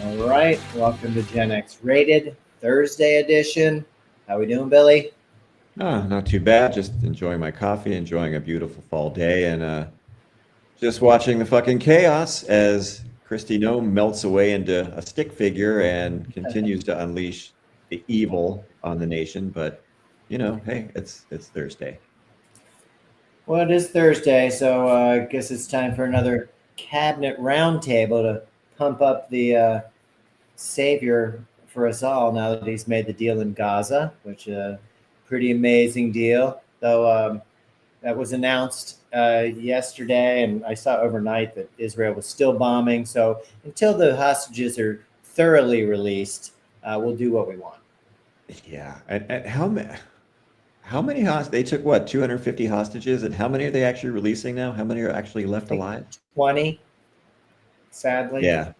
All right, welcome to Gen X Rated Thursday edition. How we doing, Billy? Not too bad. Just enjoying my coffee, enjoying a beautiful fall day, and just watching the fucking chaos as Christy Nome melts away into a stick figure and continues to unleash the evil on the nation. But hey, it's Thursday. Well, it is Thursday, so I guess it's time for another cabinet roundtable to pump up the savior for us all. Now that he's made the deal in Gaza, which is a pretty amazing deal, though. That was announced yesterday, and I saw overnight that Israel was still bombing. So until the hostages are thoroughly released, we'll do what we want. Yeah, and how many hostages? They took what, 250 hostages, and how many are they actually releasing now? How many are actually I left think alive? 20, sadly. Yeah,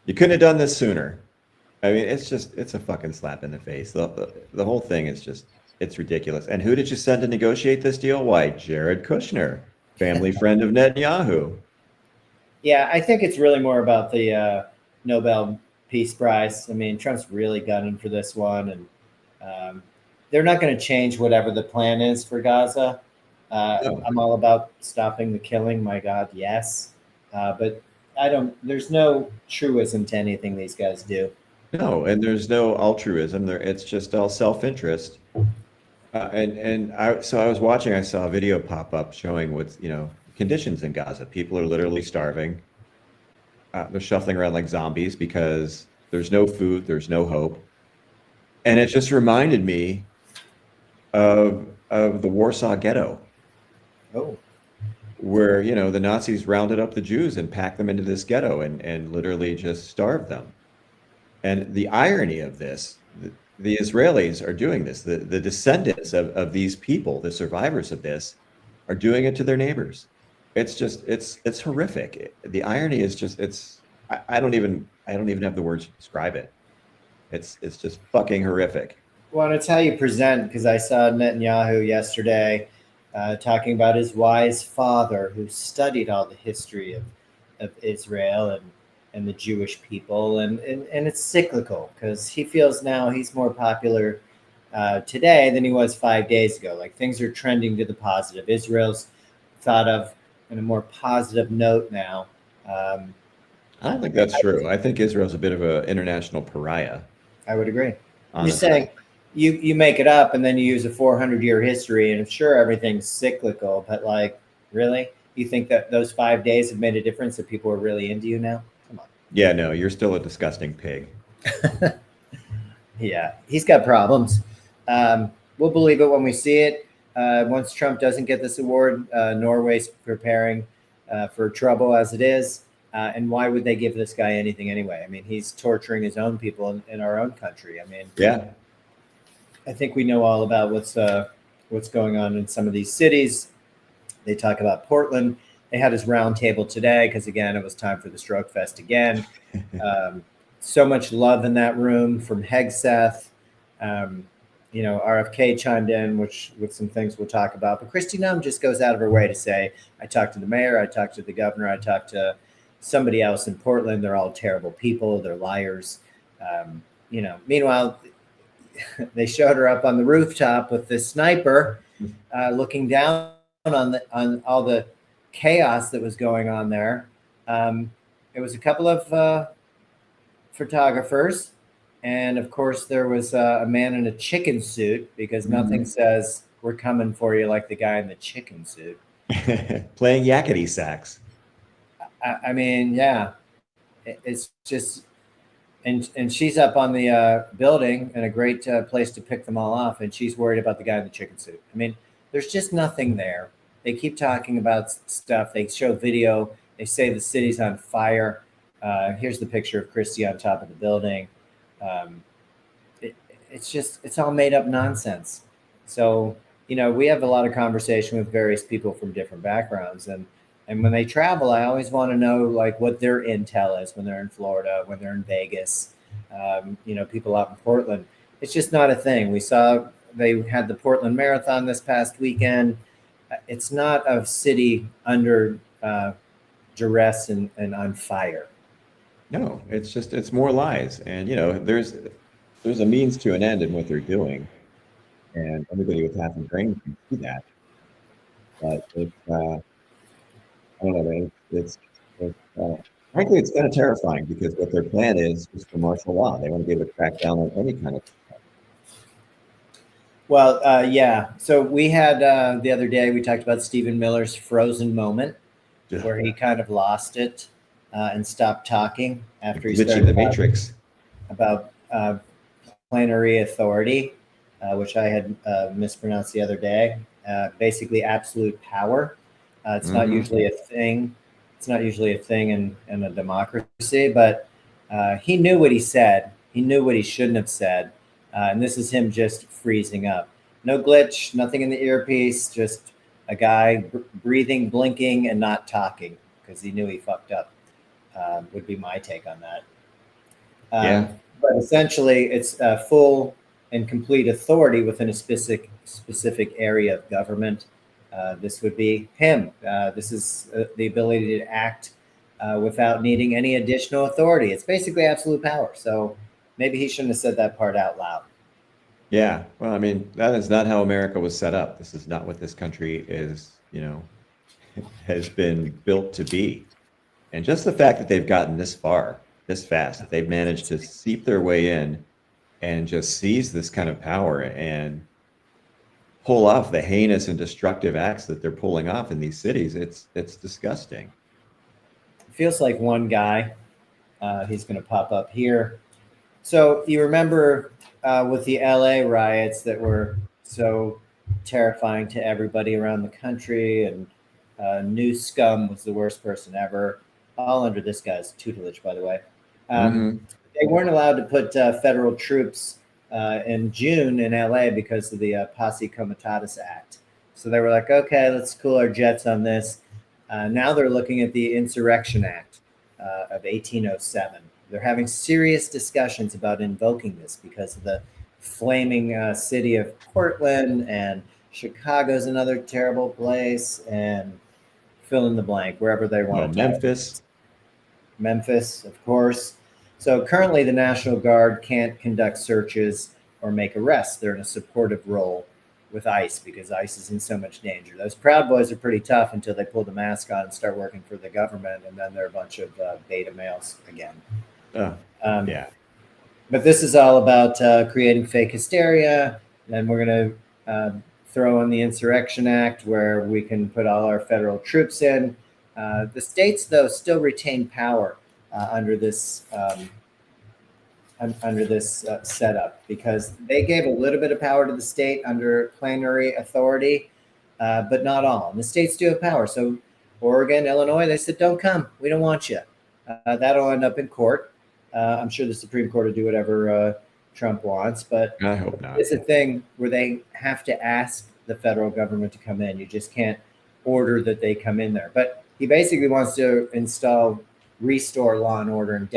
you couldn't have done this sooner. I mean, it's a fucking slap in the face. The whole thing is just, it's ridiculous. And who did you send to negotiate this deal? Why, Jared Kushner, family friend of Netanyahu. Yeah, I think it's really more about the Nobel Peace Prize. I mean, Trump's really gunning for this one, and um, they're not going to change whatever the plan is for Gaza. No, I'm all about stopping the killing. My God, yes, but I don't. There's no truism to anything these guys do. no, and there's no altruism there. It's just all self-interest. So I was watching. I saw a video pop up showing what's conditions in Gaza. People are literally starving. They're shuffling around like zombies because there's no food, there's no hope, and it just reminded me of the Warsaw Ghetto, Oh, where the Nazis rounded up the Jews and packed them into this ghetto and literally just starved them. And the irony of this, the Israelis are doing this. The descendants of these people, the survivors of this, are doing it to their neighbors. It's just it's horrific. The irony is just I don't even have the words to describe it. It's just fucking horrific. well, it's how you present. Because I saw Netanyahu yesterday talking about his wise father, who studied all the history of Israel and the Jewish people, and it's cyclical because he feels now he's more popular today than he was 5 days ago. Like things are trending to the positive. Israel's thought of in a more positive note now. Um, I don't think that's true. I think Israel's a bit of an international pariah, I would agree. I'm just honestly. saying, you make it up and then you use a 400-year history, and I'm sure everything's cyclical, but like, really, you think that those 5 days have made a difference that people are really into you now? Come Yeah, no, you're still a disgusting pig. on. Yeah, he's got problems. We'll believe it when we see it. Once Trump doesn't get this award, Norway's preparing for trouble as it is. And why would they give this guy anything anyway? I mean, he's torturing his own people in our own country. I mean, Yeah. I think we know all about what's going on in some of these cities. They talk about Portland. They had his roundtable today because again, it was time for the Stroke Fest again. Um, so much love in that room from Hegseth. Um, RFK chimed in, which with some things we'll talk about. But Kristi Noem just goes out of her way to say, "I talked to the mayor, I talked to the governor, I talked to somebody else in Portland. They're all terrible people. They're liars." Meanwhile, they showed her up on the rooftop with this sniper, looking down on all the chaos that was going on there. It was a couple of photographers, and of course there was a man in a chicken suit because nothing Mhm. says "we're coming for you" like the guy in the chicken suit. Playing yakety sax. I mean, yeah, it's just and she's up on the building and a great place to pick them all off, and she's worried about the guy in the chicken suit. I mean, there's just nothing there. They keep talking about stuff. They show video. They say the city's on fire. Here's the picture of Christie on top of the building. Um, it's all made up nonsense. So we have a lot of conversation with various people from different backgrounds, and when they travel, I always want to know like what their intel is when they're in Florida, when they're in Vegas. People out in Portland. It's just not a thing. We saw they had the Portland Marathon this past weekend. It's not a city under duress and on fire. No, it's more lies. And, there's a means to an end in what they're doing. And anybody with half a brain can see that. But I don't know, man. Frankly, it's kind of terrifying because what their plan is for martial law. They want to be able to crack down on any kind of. Well, yeah. So we had the other day, we talked about Stephen Miller's frozen moment where he kind of lost it and stopped talking after he Glitching started the matrix. about plenary authority, which I had mispronounced the other day. Basically, absolute power. It's not usually a thing. It's not usually a thing in a democracy, but he knew what he said. He knew what he shouldn't have said. And this is him just freezing up. No glitch, nothing in the earpiece, just a guy breathing, blinking, and not talking because he knew he fucked up, would be my take on that. Yeah. But essentially, it's full and complete authority within a specific area of government. This would be him. This is the ability to act without needing any additional authority. It's basically absolute power. So maybe he shouldn't have said that part out loud. Yeah. Well, I mean, that is not how America was set up. This is not what this country is, has been built to be. And just the fact that they've gotten this far, this fast, that they've managed to seep their way in and just seize this kind of power and pull off the heinous and destructive acts that they're pulling off in these cities, it's disgusting. It feels like one guy, he's going to pop up here. So you remember with the LA riots that were so terrifying to everybody around the country, and New Scum was the worst person ever, all under this guy's tutelage, by the way. They weren't allowed to put federal troops in June in LA because of the Posse Comitatus Act. So they were like, okay, let's cool our jets on this. Now they're looking at the Insurrection Act of 1807. They're having serious discussions about invoking this because of the flaming city of Portland, and Chicago's another terrible place, and fill in the blank, wherever they want to. Memphis, of course. So currently the National Guard can't conduct searches or make arrests. They're in a supportive role with ICE because ICE is in so much danger. Those Proud Boys are pretty tough until they pull the mask on and start working for the government, and then they're a bunch of beta males again. Yeah. But this is all about creating fake hysteria. And we're going to throw in the Insurrection Act where we can put all our federal troops in. The states, though, still retain power under this setup because they gave a little bit of power to the state under plenary authority, but not all. And the states do have power. So Oregon, Illinois, they said, don't come. We don't want you. That'll end up in court. I'm sure the Supreme Court will do whatever Trump wants, but I hope not. It's a thing where they have to ask the federal government to come in. You just can't order that they come in there. But he basically wants to restore law and order and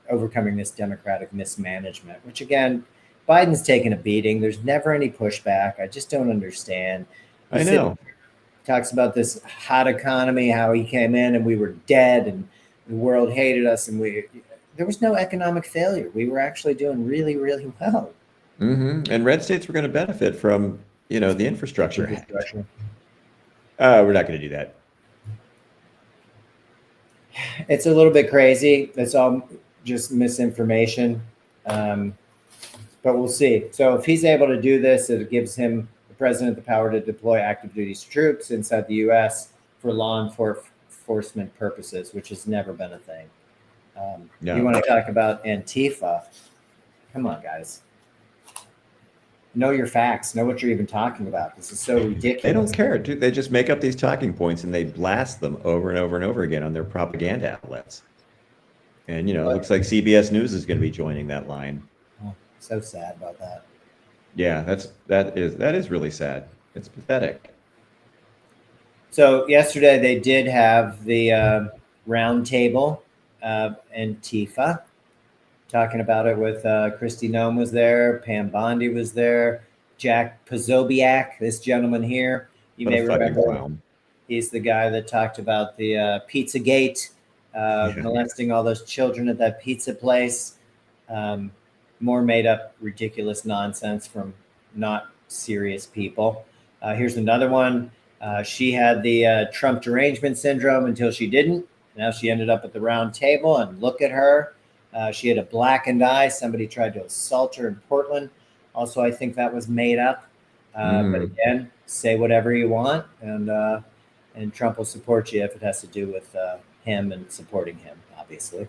overcoming this democratic mismanagement, which again, Biden's taken a beating. There's never any pushback. I just don't understand. I know. Talks about this hot economy, how he came in and we were dead and the world hated us, and there was no economic failure. We were actually doing really, really well. And red states were going to benefit from, the infrastructure. We're not going to do that. It's a little bit crazy. It's all just misinformation, but we'll see. So if he's able to do this, it gives him, the president, the power to deploy active duty troops inside the U.S. for law enforcement purposes, which has never been a thing. No. You want to talk about Antifa? Come on, guys. Know your facts. Know what you're even talking about. This is so ridiculous. They don't care, dude. They just make up these talking points and they blast them over and over and over again on their propaganda outlets. And, it looks like CBS News is going to be joining that line. Oh, so sad about that. Yeah, that is really sad. It's pathetic. So yesterday they did have the round table Antifa, talking about it with Kristi Noem was there, Pam Bondi was there, Jack Posobiec, this gentleman here. You may remember, he's the guy that talked about the Pizzagate Yeah. molesting all those children at that pizza place. Um, More made up, ridiculous nonsense from not serious people. Here's another one. She had the Trump derangement syndrome until she didn't. Now she ended up at the round table, and look at her. She had a blackened eye. Somebody tried to assault her in Portland. Also, I think that was made up. But Mm. again, say whatever you want, and Trump will support you if it has to do with him and supporting him. Obviously,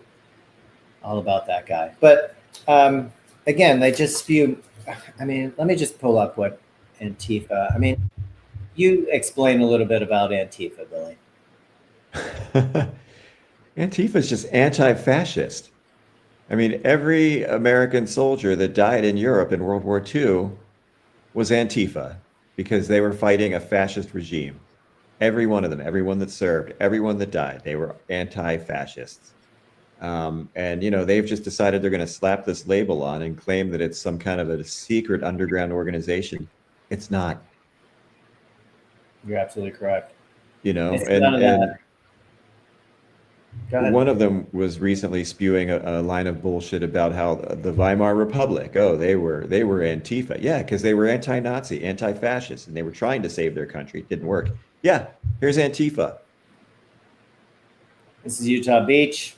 all about that guy. But again, they just spew. I mean, let me just pull up what Antifa. I mean, you explain a little bit about Antifa, Billy. Antifa is just anti-fascist. I mean, every American soldier that died in Europe in World War II was Antifa because they were fighting a fascist regime. Every one of them, everyone that served, everyone that died, they were anti-fascists. And they've just decided they're going to slap this label on and claim that it's some kind of a secret underground organization. It's not, You're absolutely correct. you know, It's none and of that. and Go ahead. one of them was recently spewing a line of bullshit about how the Weimar Republic, oh, they were Antifa. Yeah, because they were anti-Nazi, anti-fascist, and they were trying to save their country. It didn't work. Yeah, here's Antifa. This is Utah Beach,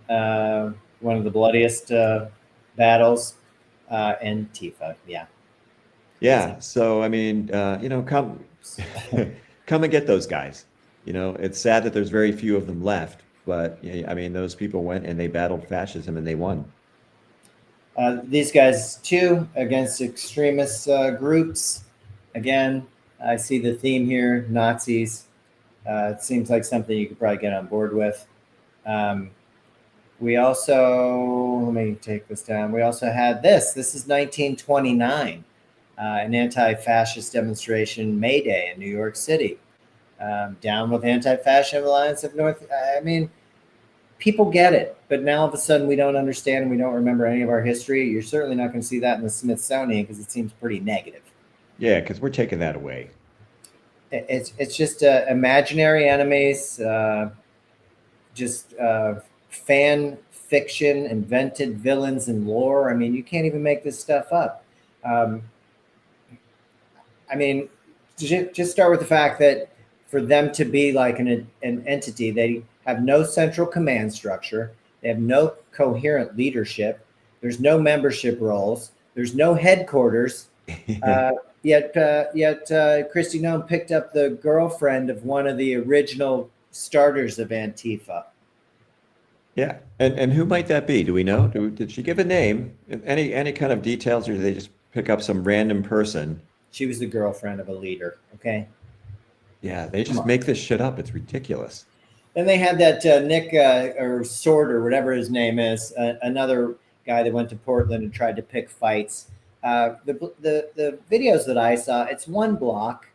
one of the bloodiest battles. Antifa, yeah. Yeah, so I mean, come come and get those guys. It's sad that there's very few of them left, but yeah, I mean, those people went and they battled fascism and they won. These guys too against extremist groups. Again, I see the theme here: Nazis. It seems like something you could probably get on board with. Um, we also, let me take this down. We also had this. This is 1929, an anti-fascist demonstration, May Day in New York City. Down with Anti-Fascist Alliance of North. I mean, people get it, but now all of a sudden we don't understand and we don't remember any of our history. You're certainly not going to see that in the Smithsonian because it seems pretty negative. Yeah, because we're taking that away. It's just imaginary enemies, just fan fiction, invented villains and lore. I mean, you can't even make this stuff up. Um, I mean, just start with the fact that for them to be like an entity, they have no central command structure. They have no coherent leadership. There's no membership roles. There's no headquarters. Yet Kristi Noem picked up the girlfriend of one of the original starters of Antifa. Yeah, and who might that be? Do we know? Did she give a name? Any kind of details, or did they just pick up some random person? She was the girlfriend of a leader. Okay. Yeah, they just make this shit up. It's ridiculous. Then they had that Nick or Sword or whatever his name is, another guy that went to Portland and tried to pick fights. The videos that I saw, it's one block,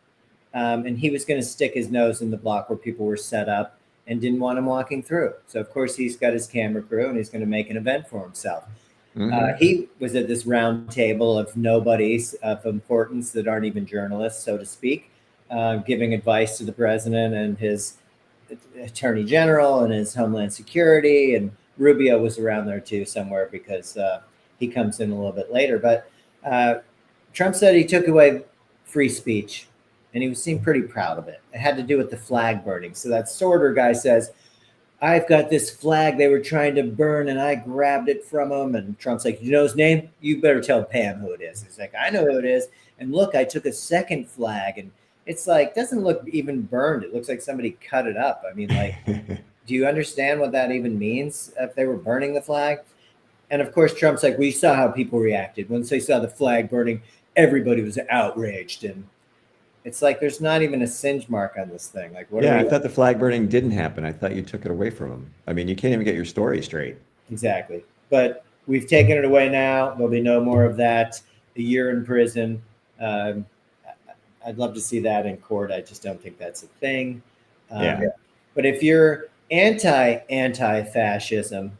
and he was going to stick his nose in the block where people were set up and didn't want him walking through. So of course he's got his camera crew and he's going to make an event for himself. He was at this round table of nobodies of importance that aren't even journalists, so to speak, giving advice to the president and his attorney general and his homeland security. And Rubio was around there too somewhere because he comes in a little bit later. But Trump said he took away free speech and he seemed pretty proud of it. It had to do with the flag burning. So that Sorter guy says, I've got this flag they were trying to burn and I grabbed it from him. And Trump's like, you know his name? You better tell Pam who it is. He's like, I know who it is. And look, I took a second flag. And it's like, doesn't look even burned. It looks like somebody cut it up. I mean, like, do you understand what that even means if they were burning the flag? And of course, Trump's like, we saw how people reacted. Once they saw the flag burning, everybody was outraged. And it's like, there's not even a singe mark on this thing. Like, what Yeah, are I we? thought the flag burning didn't happen. I thought you took it away from him. I mean, you can't even get your story straight. Exactly. But we've taken it away now. There'll be no more of that. A year in prison. Um, I'd love to see that in court. I just don't think that's a thing. Yeah. But if you're anti-fascism,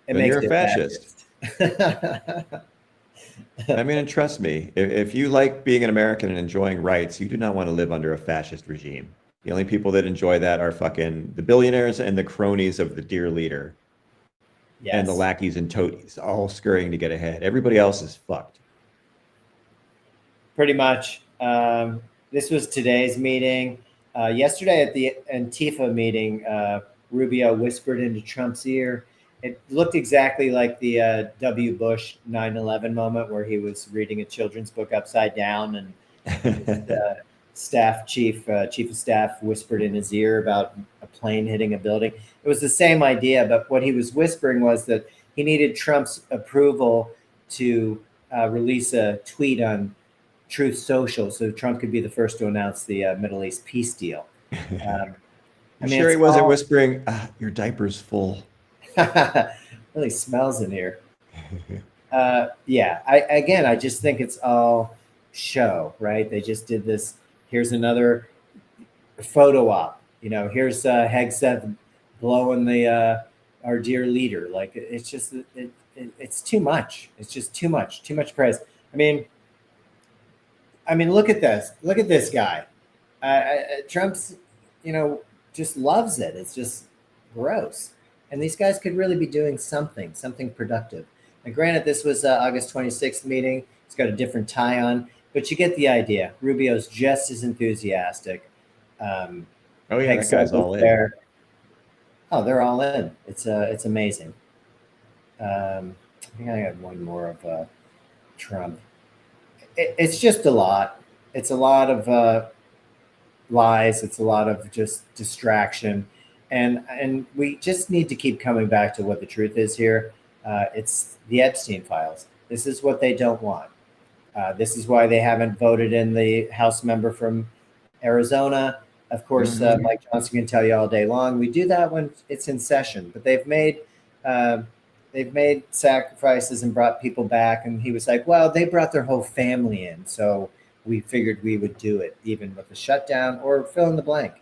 it Then makes you're a it fascist. fascist. I mean, and trust me, if you like being an American and enjoying rights, you do not want to live under a fascist regime. The only people that enjoy that are fucking the billionaires and the cronies of the dear leader. Yes. And the lackeys and toadies all scurrying to get ahead. Everybody else is fucked. Pretty much. This was today's meeting. Yesterday at the Antifa meeting, Rubio whispered into Trump's ear. It looked exactly like the W. Bush 9/11 moment where he was reading a children's book upside down, and chief of staff whispered in his ear about a plane hitting a building. It was the same idea, but what he was whispering was that he needed Trump's approval to release a tweet on Truth Social, so Trump could be the first to announce the Middle East peace deal. I'm sure he wasn't whispering, your diaper's full. Really smells in here. I just think it's all show, right? They just did this. Here's another photo op. Here's Hegseth blowing the our dear leader. Like it's just it's too much. It's just too much praise. I mean, look at this. Look at this guy. Trump's, just loves it. It's just gross. And these guys could really be doing something productive. And granted, this was August 26th meeting. He's got a different tie on, but you get the idea. Rubio's just as enthusiastic. Oh yeah, that guy's all in. There. Oh, they're all in. It's amazing. I think I have one more of Trump. It's just a lot. It's a lot of lies. It's a lot of just distraction. And we just need to keep coming back to what the truth is here. It's the Epstein files. This is what they don't want. This is why they haven't voted in the House member from Arizona. Of course, Mike Johnson can tell you all day long. We do that when it's in session, but they've made sacrifices and brought people back. And he was like, well, they brought their whole family in. So we figured we would do it, even with the shutdown or fill in the blank.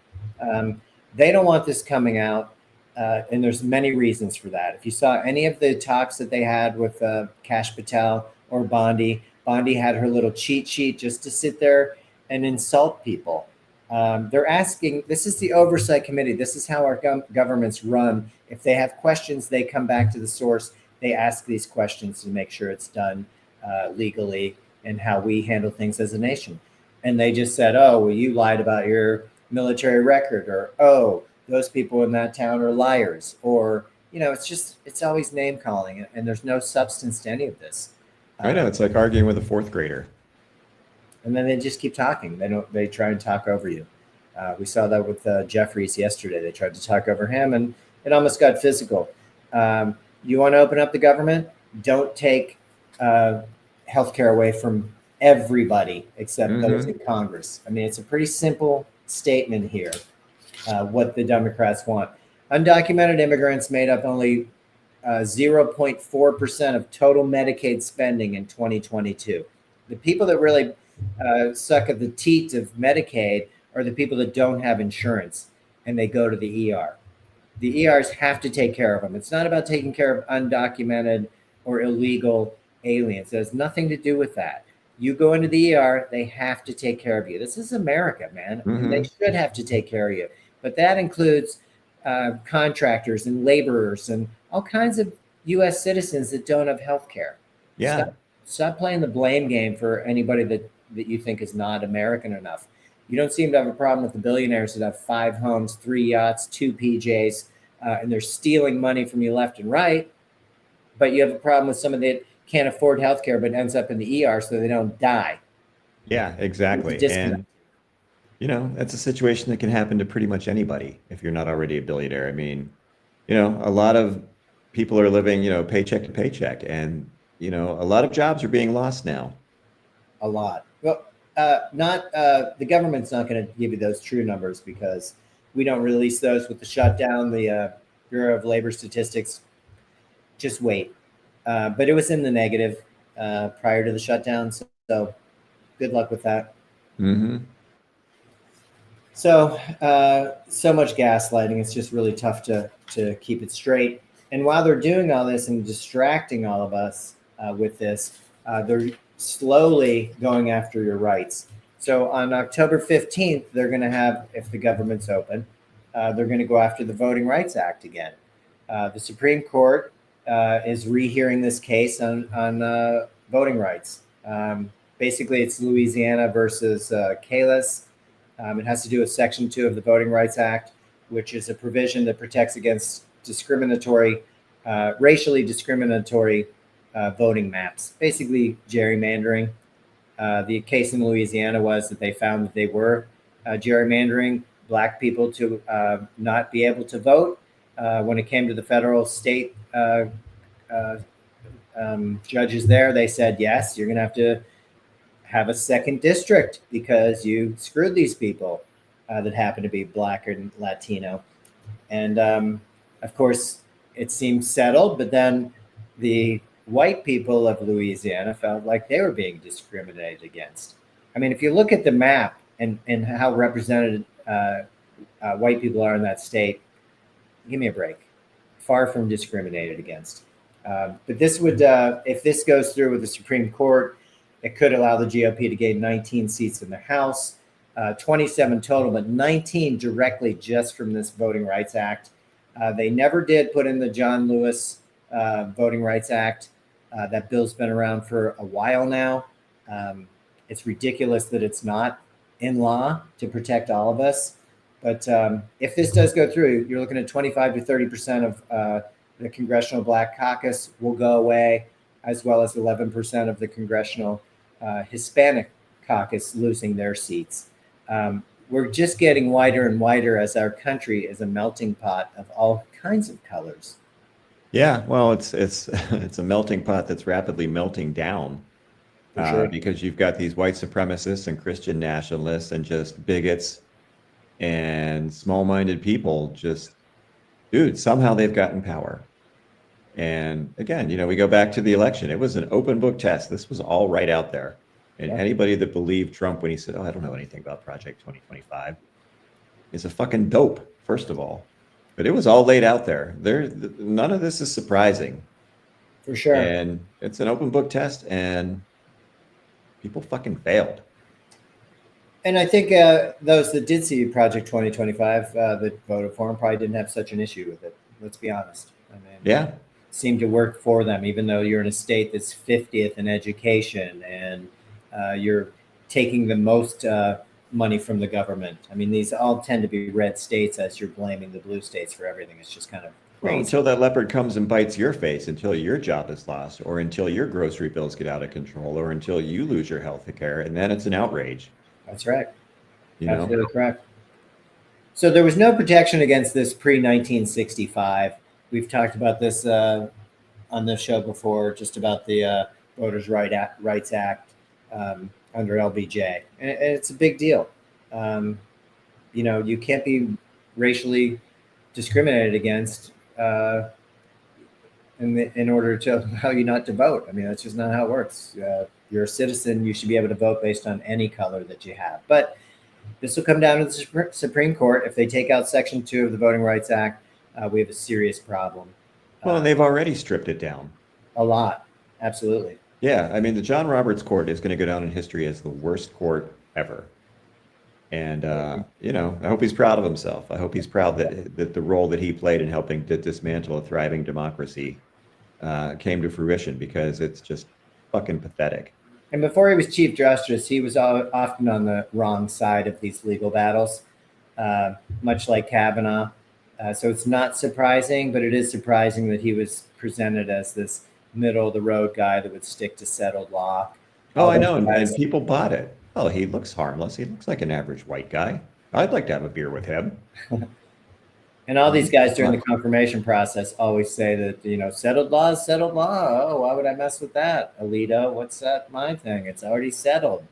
They don't want this coming out. And there's many reasons for that. If you saw any of the talks that they had with Kash Patel or Bondi had her little cheat sheet just to sit there and insult people. They're asking, this is the oversight committee. This is how our governments run. If they have questions, they come back to the source. They ask these questions to make sure it's done legally and how we handle things as a nation. And they just said, oh, well, you lied about your military record, or, oh, those people in that town are liars, or, it's always name calling, and there's no substance to any of this. I know, it's like arguing with a fourth grader. And then they just keep talking. They try and talk over you. We saw that with Jeffries yesterday. They tried to talk over him, and it almost got physical. You want to open up the government? Don't take healthcare away from everybody except those in Congress. It's a pretty simple statement here, what the Democrats want. Undocumented immigrants made up only 0.4% of total Medicaid spending in 2022. The people that really suck at the teat of Medicaid are the people that don't have insurance and they go to the ER. The ERs have to take care of them. It's not about taking care of undocumented or illegal aliens. It has nothing to do with that. You go into the ER, they have to take care of you. This is America, man. And they should have to take care of you. But that includes contractors and laborers and all kinds of U.S. citizens that don't have health care. Yeah. Stop playing the blame game for anybody that you think is not American enough. You don't seem to have a problem with the billionaires that have 5 homes, 3 yachts, 2 PJs, and they're stealing money from you left and right. But you have a problem with somebody that can't afford health care but ends up in the ER so they don't die. Yeah, exactly. And, that's a situation that can happen to pretty much anybody if you're not already a billionaire. A lot of people are living, paycheck to paycheck. And, a lot of jobs are being lost now. A lot. Well, the government's not going to give you those true numbers because we don't release those with the shutdown. The Bureau of Labor Statistics, just wait. But it was in the negative prior to the shutdown. So good luck with that. So much gaslighting. It's just really tough to keep it straight. And while they're doing all this and distracting all of us with this, they're slowly going after your rights. So on October 15th, they're going to have, if the government's open, they're going to go after the Voting Rights Act again. The Supreme Court is rehearing this case on voting rights. Basically, it's Louisiana versus Kalis. It has to do with Section 2 of the Voting Rights Act, which is a provision that protects against discriminatory, racially discriminatory voting maps, basically gerrymandering. The case in Louisiana was that they found that they were gerrymandering Black people to not be able to vote. When it came to the federal state judges there, they said, yes, you're going to have a second district because you screwed these people that happen to be Black or Latino. And of course, it seemed settled, but then the white people of Louisiana felt like they were being discriminated against. I mean, if you look at the map and how represented white people are in that state, give me a break. Far from discriminated against. But this would, if this goes through with the Supreme Court, it could allow the GOP to gain 19 seats in the House, 27 total, but 19 directly just from this Voting Rights Act. They never did put in the John Lewis Voting Rights Act. That bill's been around for a while now. It's ridiculous that it's not in law to protect all of us. But if this does go through, you're looking at 25 to 30% of the Congressional Black Caucus will go away, as well as 11% of the Congressional Hispanic Caucus losing their seats. We're just getting wider and wider as our country is a melting pot of all kinds of colors. Yeah, well, it's a melting pot that's rapidly melting down because you've got these white supremacists and Christian nationalists and just bigots and small-minded people. Just, dude, somehow they've gotten power. And again, we go back to the election. It was an open book test. This was all right out there. And anybody that believed Trump when he said, "Oh, I don't know anything about Project 2025," is a fucking dope, first of all. But it was all laid out there. None of this is surprising. For sure. And it's an open book test, and people fucking failed. And I think those that did see Project 2025 that voted for him probably didn't have such an issue with it. Let's be honest. I mean, yeah, it seemed to work for them, even though you're in a state that's 50th in education and you're taking the most money from the government. I mean, these all tend to be red states as you're blaming the blue states for everything. It's just kind of crazy. Well, until that leopard comes and bites your face, until your job is lost, or until your grocery bills get out of control, or until you lose your health care, and then it's an outrage. That's right. Absolutely correct. So there was no protection against this pre-1965. We've talked about this on this show before, just about the Voters' Rights Act under LBJ. And it's a big deal. You can't be racially discriminated against in order to allow you not to vote. I mean, that's just not how it works. You're a citizen. You should be able to vote based on any color that you have. But this will come down to the Supreme Court. If they take out Section 2 of the Voting Rights Act, we have a serious problem. Well, and they've already stripped it down. A lot. Absolutely. Yeah. I mean, the John Roberts Court is going to go down in history as the worst court ever. And, I hope he's proud of himself. I hope he's proud that the role that he played in helping to dismantle a thriving democracy came to fruition, because it's just fucking pathetic. And before he was Chief Justice, he was often on the wrong side of these legal battles, much like Kavanaugh. So it's not surprising, but it is surprising that he was presented as this middle-of-the-road guy that would stick to settled law. Oh, I know, and people bought it. Oh, he looks harmless. He looks like an average white guy. I'd like to have a beer with him. And all these guys during the confirmation process always say that, settled law is settled law. Oh, why would I mess with that? Alito, what's that my thing? It's already settled.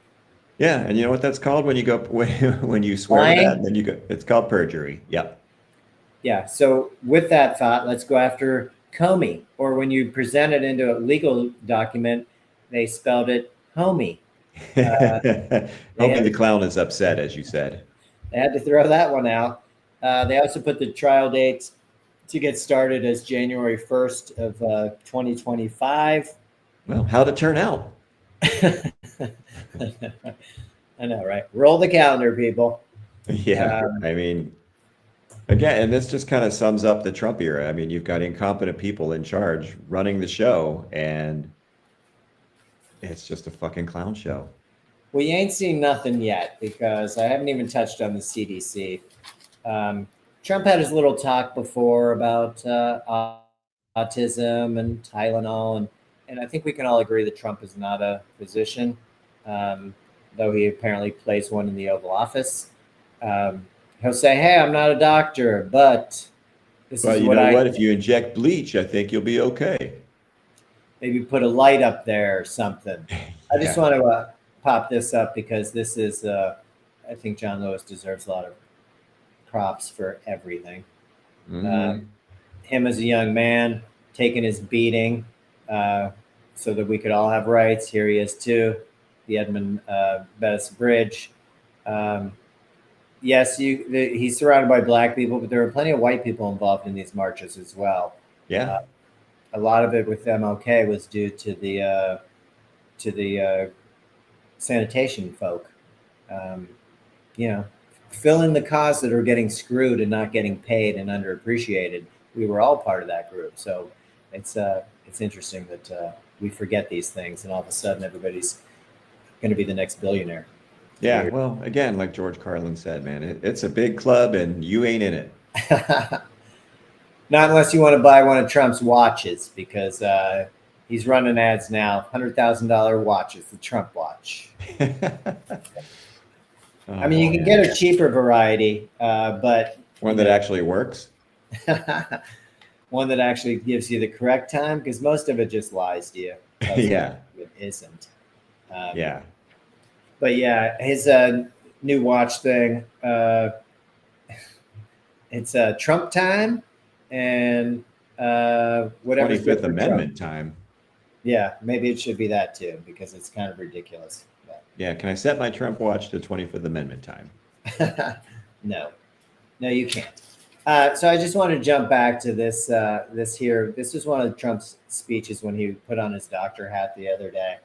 Yeah, and you know what that's called when you go when you swear to that, and then you go, it's called perjury. Yep. Yeah. So with that thought, let's go after Comey. Or when you present it into a legal document, they spelled it homie. Hoping the clown is upset, as you said. They had to throw that one out. They also put the trial dates to get started as January 1st of 2025. Well, how'd it turn out? I know, right? Roll the calendar, people. Yeah, I mean, again, and this just kind of sums up the Trump era. I mean, you've got incompetent people in charge running the show, and it's just a fucking clown show. Well, you ain't seen nothing yet because I haven't even touched on the CDC. Trump had his little talk before about autism and Tylenol, and I think we can all agree that Trump is not a physician, though he apparently plays one in the Oval Office. He'll say, "Hey, I'm not a doctor, but this But is you what know I what? If you inject bleach, I think you'll be okay." maybe put a light up there or something." I just Yeah. want to pop this up because this is, I think John Lewis deserves a lot of props for everything. Hmm. Him as a young man taking his beating so that we could all have rights. Here he is too, the Edmund Bettis Bridge. Yes, he's surrounded by black people, but there are plenty of white people involved in these marches as well. Yeah. A lot of it with MLK was due to the sanitation folk. Um, you know, filling the cause that are getting screwed and not getting paid and underappreciated. We were all part of that group, so it's interesting that we forget these things, and all of a sudden everybody's going to be the next billionaire. It's Yeah. weird. Well, again, like George Carlin said, man, it's a big club and you ain't in it. Not unless you want to buy one of Trump's watches, because he's running ads now. $100,000 watches, the Trump watch. I mean, you can man. get a cheaper variety, but One that actually works. one that actually gives you the correct time, because most of it just lies to you. Yeah. It isn't. Yeah. But yeah, his new watch thing, it's Trump time and whatever's good 25th for Trump. Amendment time. Yeah, maybe it should be that too, because it's kind of ridiculous. Yeah. Can I set my Trump watch to 25th Amendment time? No, you can't. So I just want to jump back to this. This was one of Trump's speeches when he put on his doctor hat the other day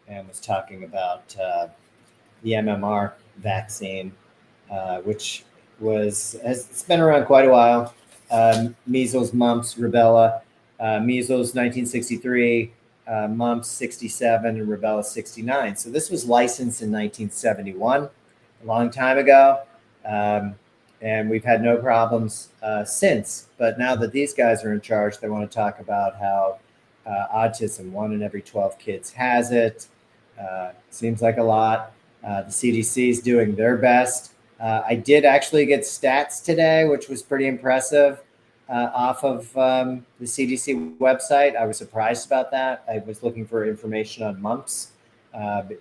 and was talking about the MMR vaccine, which it's been around quite a while. Measles, mumps, rubella. Measles 1963, mumps 67, and rubella 69. So this was licensed in 1971, a long time ago. And we've had no problems since. But now that these guys are in charge, they want to talk about how autism, 1 in every 12 kids has it. Seems like a lot. The CDC is doing their best. I did actually get stats today, which was pretty impressive off of the CDC website. I was surprised about that. I was looking for information on mumps,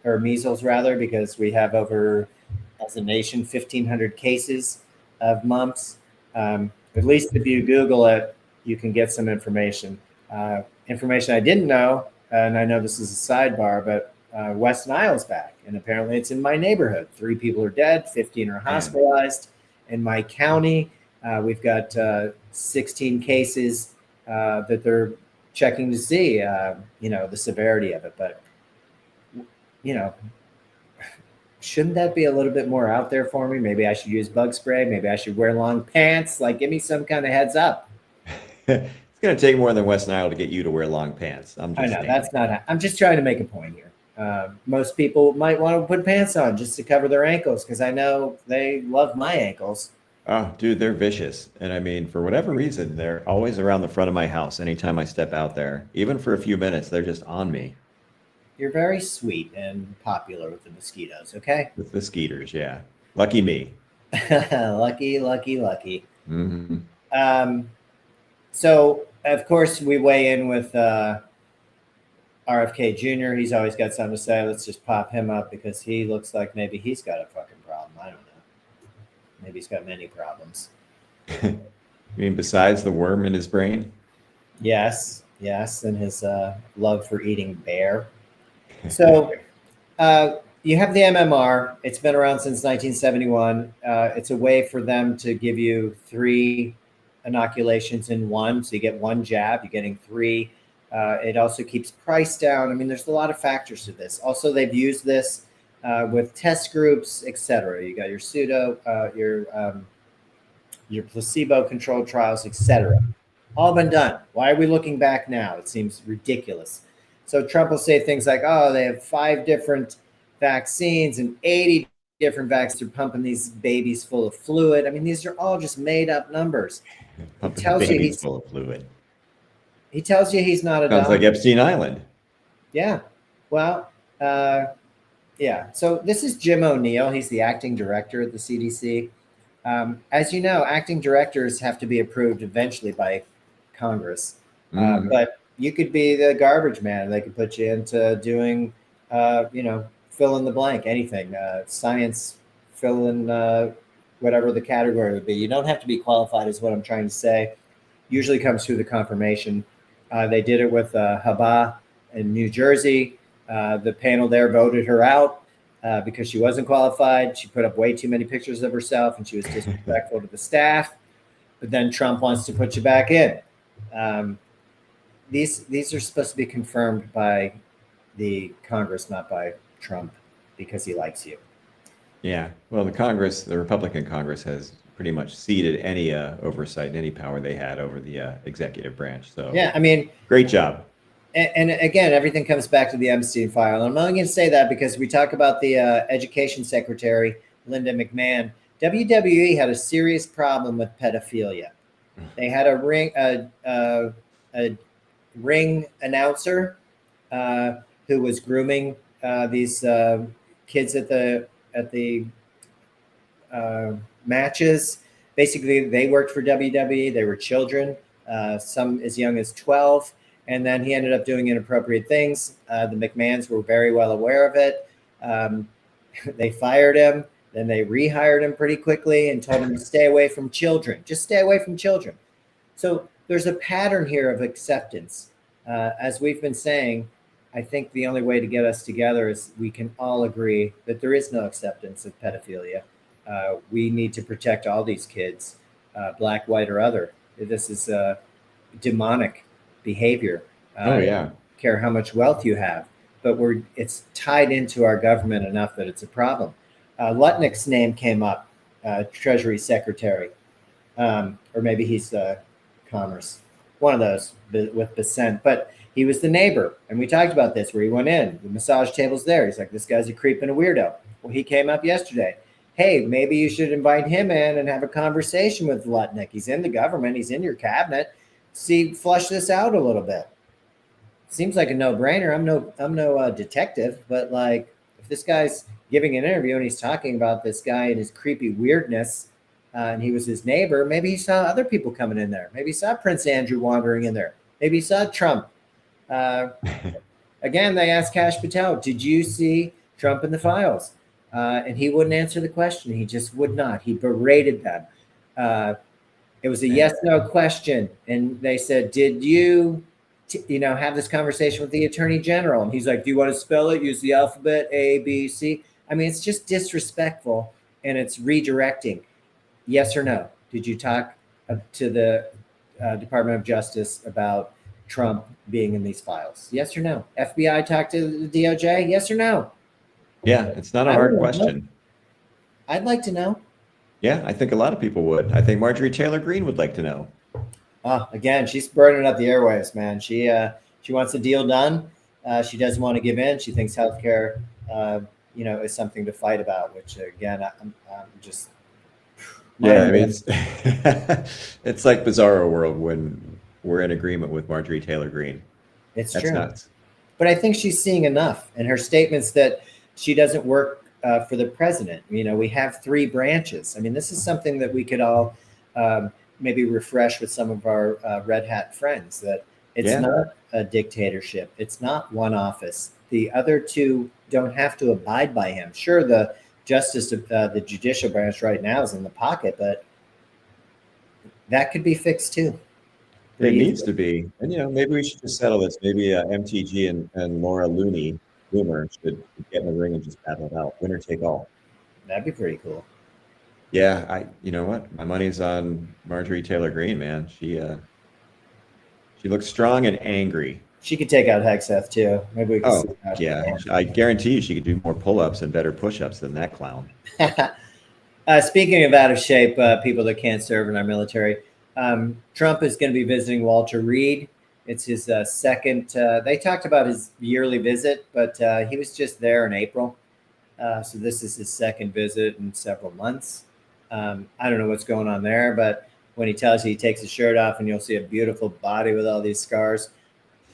or measles rather, because we have over, as a nation, 1,500 cases of mumps. At least if you Google it, you can get some information. Information I didn't know, and I know this is a sidebar, but West Nile's back, and apparently it's in my neighborhood. 3 people are dead, 15 are hospitalized. In my county, we've got 16 cases that they're checking to see, the severity of it. But, shouldn't that be a little bit more out there for me? Maybe I should use bug spray. Maybe I should wear long pants. Like, give me some kind of heads up. It's going to take more than West Nile to get you to wear long pants. I know that's not. I'm just trying to make a point here. Most people might want to put pants on just to cover their ankles, because I know they love my ankles. Oh, dude, they're vicious. And I mean, for whatever reason, they're always around the front of my house anytime I step out there. Even for a few minutes, they're just on me. You're very sweet and popular with the mosquitoes, okay? With the skeeters, yeah. Lucky me. Lucky, lucky, lucky. Mm-hmm. So, of course, we weigh in with RFK Jr. He's always got something to say. Let's just pop him up because he looks like maybe he's got a fucking problem. I don't know. Maybe he's got many problems. You mean besides the worm in his brain? Yes, and his love for eating bear. So you have the MMR. It's been around since 1971. It's a way for them to give you 3 inoculations in one. So you get 1 jab, you're getting 3. It also keeps price down. I mean, there's a lot of factors to this. Also, they've used this with test groups, etc. You got your your placebo-controlled trials, etc. All been done. Why are we looking back now? It seems ridiculous. So Trump will say things like, "Oh, they have 5 different vaccines and 80 different vaccines. They're pumping these babies full of fluid." I mean, these are all just made-up numbers. He Pumping tells you babies full of fluid. he's not a Sounds doctor. like Epstein Island. Yeah. Well, yeah. So this is Jim O'Neill. He's the acting director at the CDC. As you know, acting directors have to be approved eventually by Congress. But you could be the garbage man. They could put you into doing, fill in the blank, anything, science, fill in whatever the category would be. You don't have to be qualified, is what I'm trying to say. Usually comes through the confirmation. They did it with Haba in New Jersey. The panel there voted her out because she wasn't qualified. She put up way too many pictures of herself and she was disrespectful to the staff. But then Trump wants to put you back in. These are supposed to be confirmed by the Congress, not by Trump, because he likes you. Yeah. Well, the Republican Congress has pretty much ceded any oversight and any power they had over the executive branch. So yeah, I mean, great job. And again, everything comes back to the Epstein file. And I'm only going to say that because we talk about the education secretary, Linda McMahon. WWE had a serious problem with pedophilia. They had a ring announcer who was grooming these kids at the matches. Basically, they worked for WWE. They were children, some as young as 12. And then he ended up doing inappropriate things. The McMahons were very well aware of it. They fired him. Then they rehired him pretty quickly and told him to stay away from children. Just stay away from children. So there's a pattern here of acceptance. As we've been saying, I think the only way to get us together is we can all agree that there is no acceptance of pedophilia. We need to protect all these kids, black, white, or other. This is demonic behavior. Oh yeah. Care how much wealth you have, but it's tied into our government enough that it's a problem. Lutnick's name came up, Treasury Secretary, or maybe he's Commerce, one of those with Bissent. But he was the neighbor, and we talked about this where he went in. The massage table's there. He's like, this guy's a creep and a weirdo. Well, he came up yesterday. Hey, maybe you should invite him in and have a conversation with Lutnick. He's in the government. He's in your cabinet. See, flush this out a little bit. Seems like a no-brainer. I'm no detective, but like, if this guy's giving an interview and he's talking about this guy and his creepy weirdness, and he was his neighbor, maybe he saw other people coming in there. Maybe he saw Prince Andrew wandering in there. Maybe he saw Trump. Again, they asked Kash Patel, "Did you see Trump in the files?" And he wouldn't answer the question. He just would not. He berated them. It was a yes/no question, and they said, "Did you, have this conversation with the Attorney General?" And he's like, "Do you want to spell it? Use the alphabet A, B, C." I mean, it's just disrespectful, and it's redirecting. Yes or no? Did you talk to the Department of Justice about Trump being in these files? Yes or no? FBI talked to the DOJ? Yes or no? Yeah, it's not a hard question. I'd like to know. Yeah, I think a lot of people would. I think Marjorie Taylor Greene would like to know. Again, she's burning up the airwaves, man. She wants a deal done. She doesn't want to give in. She thinks healthcare, is something to fight about. Which again, I'm just. Yeah, I mean, it's like Bizarro World when we're in agreement with Marjorie Taylor Greene. That's true. Nuts. But I think she's seeing enough, and her statements that she doesn't work for the president. We have 3 branches. I mean, this is something that we could all maybe refresh with some of our red hat friends, that it's not a dictatorship. It's not one office. The other 2 don't have to abide by him. Sure, the justice of the judicial branch right now is in the pocket, but that could be fixed too. It needs to be. And, maybe we should just settle this. Maybe MTG and Laura Loomer should get in the ring and just battle it out. Winner take all. That'd be pretty cool. Yeah, you know what? My money's on Marjorie Taylor Greene, man. She looks strong and angry. She could take out Hexeth too. Maybe we could Oh, see that. yeah. I guarantee you she could do more pull-ups and better push-ups than that clown. Speaking of out of shape people that can't serve in our military, Trump is going to be visiting Walter Reed. It's his second. They talked about his yearly visit, but he was just there in April. So this is his second visit in several months. I don't know what's going on there, but when he tells you he takes his shirt off and you'll see a beautiful body with all these scars,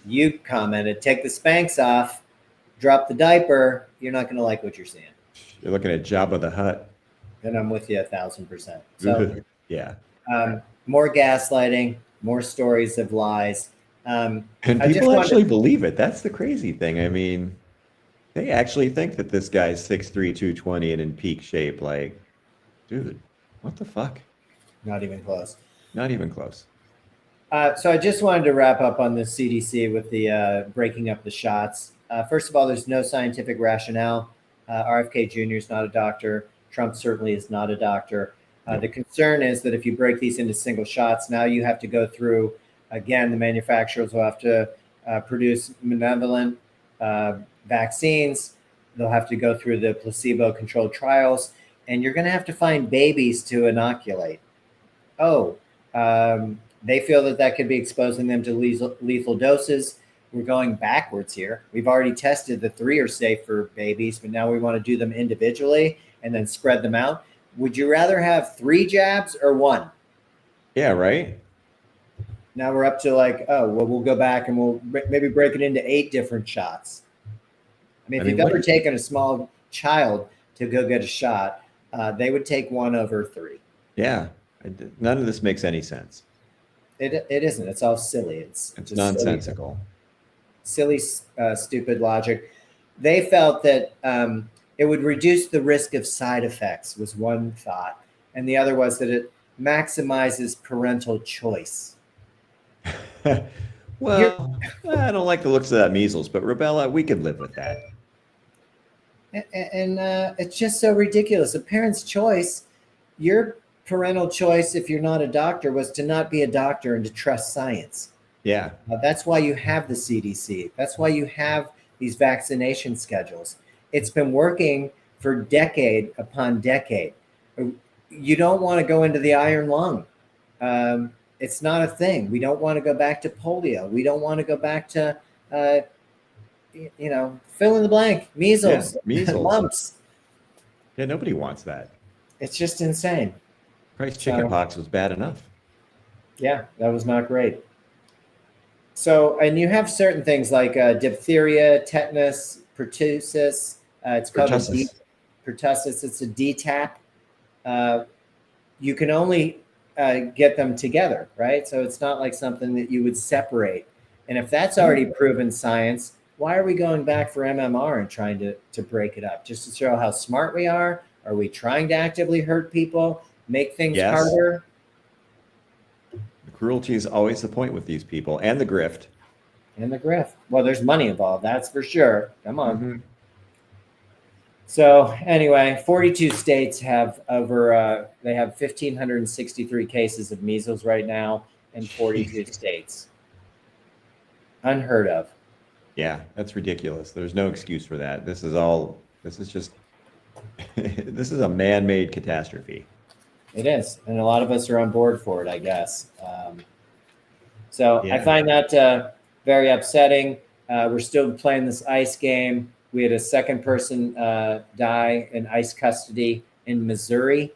you commented, take the Spanx off, drop the diaper. You're not going to like what you're seeing. You're looking at Jabba the Hutt. And I'm with you 1,000%. So yeah. More gaslighting, more stories of lies. And people actually believe it. That's the crazy thing. I mean, they actually think that this guy's 6'3", 220 and in peak shape. Like, dude, what the fuck? Not even close. Not even close. So I just wanted to wrap up on the CDC with the breaking up the shots. First of all, there's no scientific rationale. RFK Jr. is not a doctor. Trump certainly is not a doctor. The concern is that if you break these into single shots, now you have to go through, again, the manufacturers will have to produce malevolent vaccines. They'll have to go through the placebo-controlled trials, and you're going to have to find babies to inoculate. They feel that could be exposing them to lethal doses. We're going backwards here. We've already tested the 3 are safe for babies, but now we want to do them individually and then spread them out. Would you rather have 3 jabs or 1? Yeah, right. Now we're up to like, we'll go back and we'll maybe break it into 8 different shots. I mean, if you've ever taken a small child to go get a shot, they would take 1 over 3. Yeah. None of this makes any sense. It isn't. It's all silly. It's just nonsensical. Silly, stupid logic. They felt that it would reduce the risk of side effects was one thought. And the other was that it maximizes parental choice. Well, I don't like the looks of that measles, but Rebella, we could live with that. And it's just so ridiculous. A parent's choice, your parental choice, if you're not a doctor, was to not be a doctor and to trust science. Yeah. That's why you have the CDC. That's why you have these vaccination schedules. It's been working for decade upon decade. You don't want to go into the iron lung. It's not a thing. We don't want to go back to polio. We don't want to go back to, fill in the blank, measles, lumps. Yeah, nobody wants that. It's just insane. Christ, chickenpox was bad enough. Yeah, that was not great. So, and you have certain things like diphtheria, tetanus, pertussis. It's called pertussis. It's a DTaP. You can only get them together, right? So it's not like something that you would separate. And if that's already proven science, why are we going back for MMR and trying to break it up? Just to show how smart we are? Are we trying to actively hurt people, make things harder? The cruelty is always the point with these people, and the grift. Well, there's money involved, that's for sure. Come on. Mm-hmm. So anyway, 42 states have they have 1,563 cases of measles right now in 42 states. Unheard of. Yeah, that's ridiculous. There's no excuse for that. This is just, this is a man-made catastrophe. It is. And a lot of us are on board for it, I guess. I find that very upsetting. We're still playing this ICE game. We had a second person die in ICE custody in Missouri.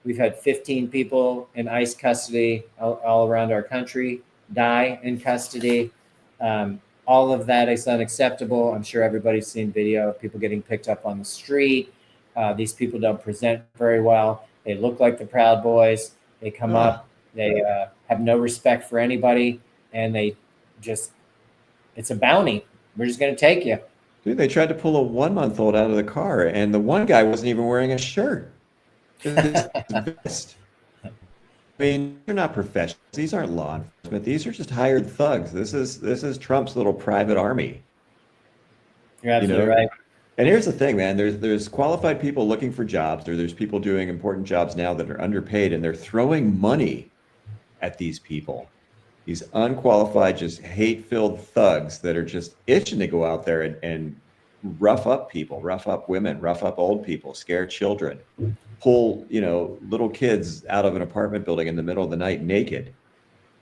We've had 15 people in ICE custody all around our country die in custody. All of that is unacceptable. I'm sure everybody's seen video of people getting picked up on the street. These people don't present very well. They look like the Proud Boys. They come up. They have no respect for anybody. And it's a bounty. We're just going to take you. Dude, they tried to pull a 1-month-old out of the car, and the one guy wasn't even wearing a shirt. I mean, they're not professionals. These aren't law enforcement. These are just hired thugs. This is Trump's little private army. You're absolutely right. And here's the thing, man. There's qualified people looking for jobs. There's people doing important jobs now that are underpaid, and they're throwing money at these people. these unqualified, just hate-filled thugs that are just itching to go out there and rough up people, rough up women, rough up old people, scare children, pull, little kids out of an apartment building in the middle of the night naked.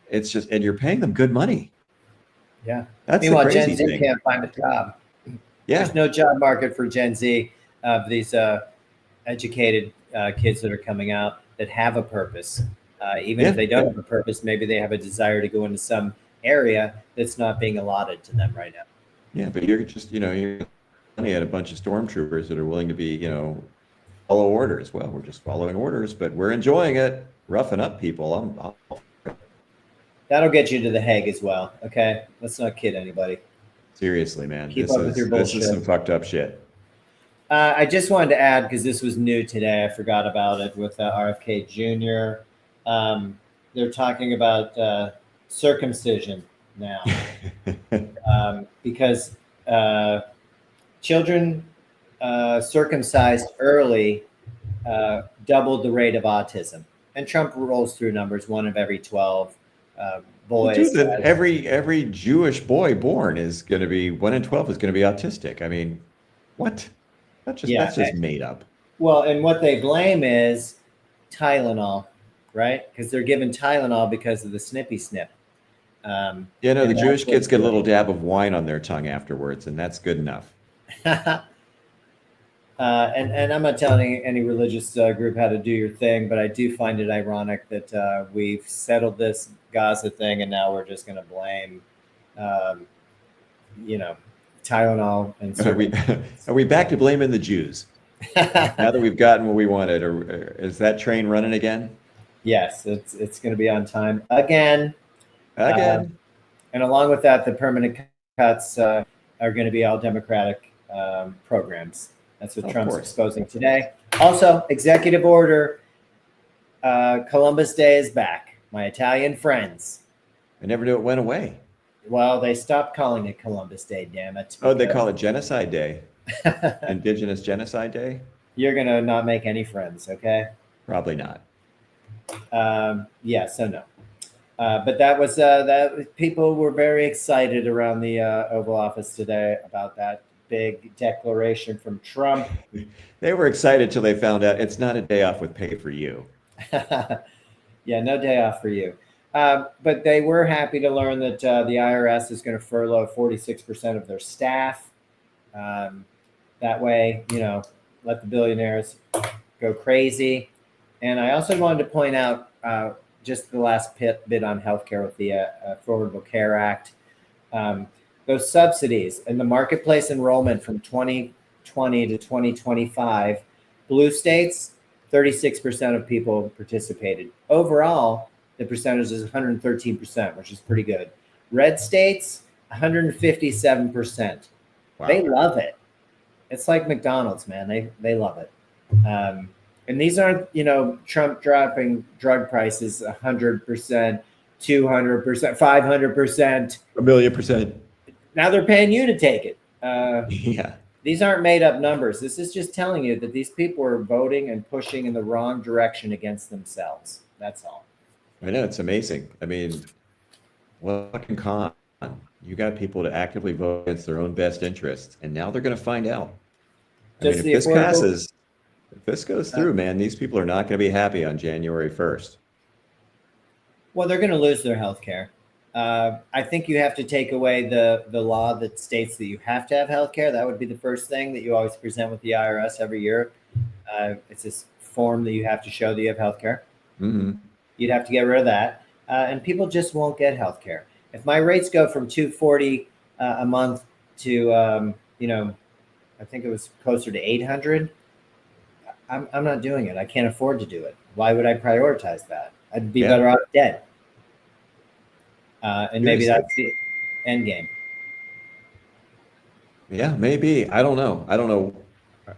It's just, and you're paying them good money. Yeah. That's the Meanwhile, Gen crazy Z thing. can't find a job. Yeah. There's no job market for Gen Z, these educated kids that are coming out that have a purpose. Even if they don't have a purpose, maybe they have a desire to go into some area that's not being allotted to them right now. Yeah, but you're just, you're only at a bunch of stormtroopers that are willing to be, follow orders. Well, we're just following orders, but we're enjoying it, roughing up people. That'll get you to The Hague as well. Okay, let's not kid anybody. Seriously, man, Keep up with your bullshit. This is some fucked up shit. I just wanted to add, because this was new today, I forgot about it with RFK Jr. They're talking about circumcision now because children circumcised early doubled the rate of autism. And Trump rolls through numbers, 1 of every 12 boys. Dude, every Jewish boy born is going to be 1 in 12 is going to be autistic. I mean, what? That's just made up. Well, and what they blame is Tylenol, right? Because they're given Tylenol because of the snippy snip. The Jewish kids get a little dab of wine on their tongue afterwards, and that's good enough. And I'm not telling any religious group how to do your thing, but I do find it ironic that we've settled this Gaza thing, and now we're just going to blame, Tylenol. And are we back to blaming the Jews now that we've gotten what we wanted? Or is that train running again? Yes, it's going to be on time again. And along with that, the permanent cuts are going to be all Democratic programs. That's what Trump's exposing today. Also, executive order, Columbus Day is back. My Italian friends. I never knew it went away. Well, they stopped calling it Columbus Day, damn it. Oh, they call it Genocide Day. Indigenous Genocide Day? You're going to not make any friends, okay? Probably not. So no. But that was that. People were very excited around the Oval Office today about that big declaration from Trump. They were excited till they found out it's not a day off with pay for you. Yeah, no day off for you. But they were happy to learn that the IRS is going to furlough 46% of their staff. That way, let the billionaires go crazy. And I also wanted to point out just the last bit on healthcare with the Affordable Care Act. Those subsidies and the marketplace enrollment from 2020 to 2025, blue states, 36% of people participated. Overall, the percentage is 113%, which is pretty good. Red states, 157%. Wow. They love it. It's like McDonald's, man. They love it. And these aren't, Trump dropping drug prices 100%, 200%, 500%. 1,000,000%. Now they're paying you to take it. Yeah. These aren't made up numbers. This is just telling you that these people are voting and pushing in the wrong direction against themselves. That's all. I know, it's amazing. I mean, what fucking con? You got people to actively vote against their own best interests, and now they're going to find out. If this passes, if this goes through, man, these people are not going to be happy on January 1st. Well, they're going to lose their health care. I think you have to take away the law that states that you have to have health care. That would be the first thing that you always present with the IRS every year. It's this form that you have to show that you have health care. Mm-hmm. You'd have to get rid of that. And people just won't get health care. If my rates go from $240 a month to, I think it was closer to $800, I'm not doing it. I can't afford to do it. Why would I prioritize that? I'd be better off dead. And maybe that's the end game. Yeah, maybe. I don't know.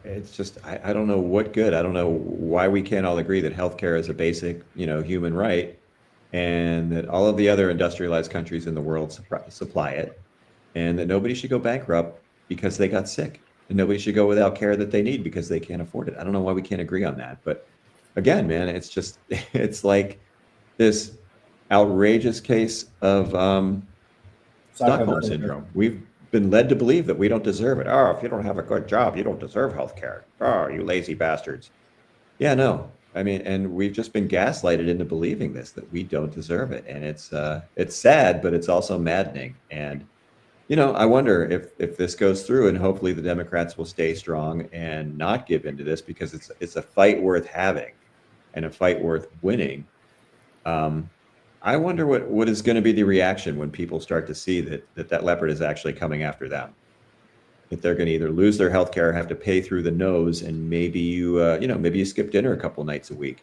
It's just, I don't know what good. I don't know why we can't all agree that healthcare is a basic, human right, and that all of the other industrialized countries in the world supply it, and that nobody should go bankrupt because they got sick, and nobody should go without care that they need because they can't afford it. I don't know why we can't agree on that. But again, man, it's just, it's like this outrageous case of Stockholm syndrome. We've been led to believe that we don't deserve it. Oh, if you don't have a good job, you don't deserve health care. Oh, you lazy bastards. Yeah, no. I mean, and we've just been gaslighted into believing this, that we don't deserve it. And it's sad, but it's also maddening. And I wonder if this goes through, and hopefully the Democrats will stay strong and not give into this, because it's a fight worth having and a fight worth winning. I wonder what is going to be the reaction when people start to see that leopard is actually coming after them. If they're going to either lose their health care or have to pay through the nose, and maybe you skip dinner a couple nights a week.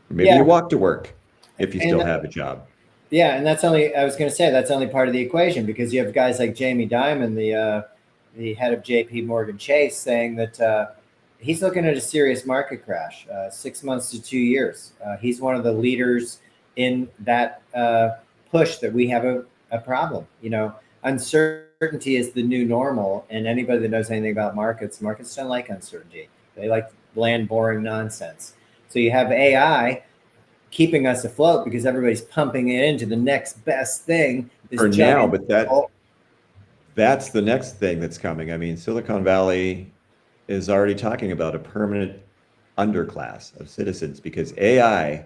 Or maybe you walk to work if you still have a job. Yeah, and that's only, I was going to say, that's only part of the equation, because you have guys like Jamie Dimon, the head of JP Morgan Chase, saying that he's looking at a serious market crash, 6 months to 2 years. He's one of the leaders in that push that we have a problem. Uncertainty is the new normal, and anybody that knows anything about markets don't like uncertainty. They like bland, boring nonsense. So you have AI keeping us afloat because everybody's pumping it into the next best thing. For now, but that's the next thing that's coming. I mean, Silicon Valley is already talking about a permanent underclass of citizens, because AI,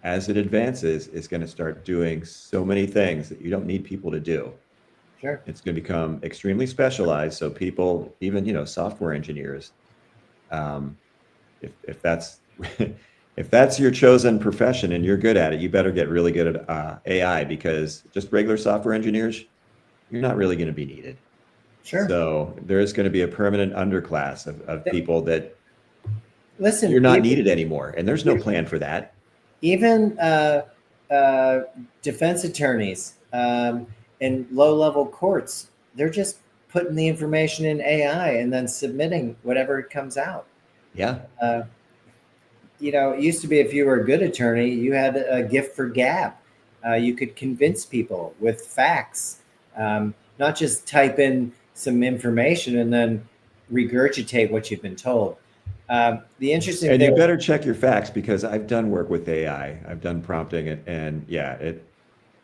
as it advances, is going to start doing so many things that you don't need people to do. Sure. It's going to become extremely specialized. So people, even software engineers, if that's if that's your chosen profession and you're good at it, you better get really good at AI, because just regular software engineers, you're not really going to be needed. Sure. So there is going to be a permanent underclass of people that listen, you're not needed anymore, and there's no plan for that. Even defense attorneys in low-level courts, they're just putting the information in AI and then submitting whatever comes out. Yeah. It used to be, if you were a good attorney, you had a gift for gab. You could convince people with facts, not just type in some information and then regurgitate what you've been told. The interesting thing, you better check your facts, because I've done work with AI. I've done prompting it, and yeah,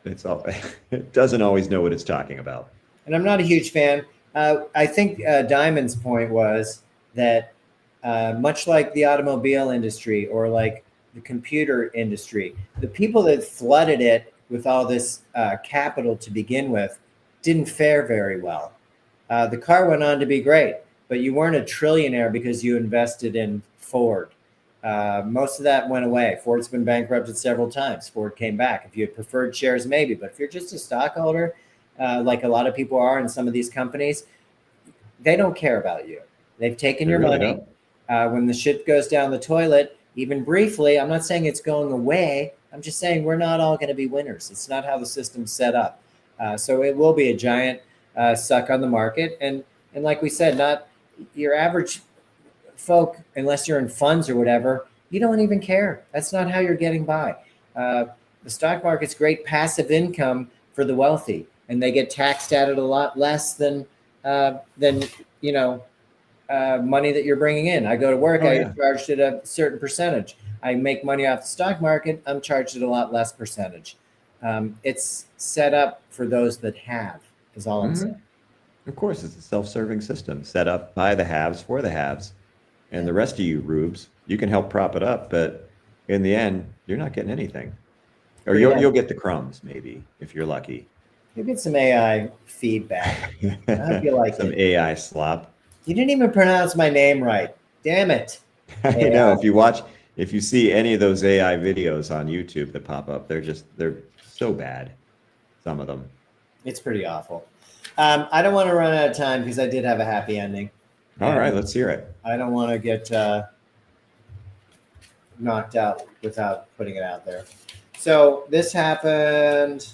it's all it doesn't always know what it's talking about. And I'm not a huge fan. I think Diamond's point was that much like the automobile industry or like the computer industry, the people that flooded it with all this capital to begin with didn't fare very well. The car went on to be great, but you weren't a trillionaire because you invested in Ford. Most of that went away. Ford's been bankrupted several times. Ford came back. If you had preferred shares, maybe. But if you're just a stockholder, like a lot of people are in some of these companies, they don't care about you. They've taken your money. When the shit goes down the toilet, even briefly, I'm not saying it's going away. I'm just saying we're not all going to be winners. It's not how the system's set up. So it will be a giant suck on the market. And like we said, not your average folk, unless you're in funds or whatever, you don't even care. That's not how you're getting by. The stock market's great passive income for the wealthy, and they get taxed at it a lot less than money that you're bringing in. I go to work, I get charged at a certain percentage. I make money off the stock market, I'm charged at a lot less percentage. It's set up for those that have, is all I'm saying. Of course, it's a self-serving system set up by the haves for the haves. And the rest of you rubes, you can help prop it up, but in the end, you're not getting anything. Or you'll get the crumbs, maybe, if you're lucky. You'll get some AI feedback. I hope you like some AI slop. You didn't even pronounce my name right. Damn it. I know. If you see any of those AI videos on YouTube that pop up, they're so bad. Some of them. It's pretty awful. I don't want to run out of time because I did have a happy ending. All right, let's hear it. I don't want to get knocked out without putting it out there. So this happened.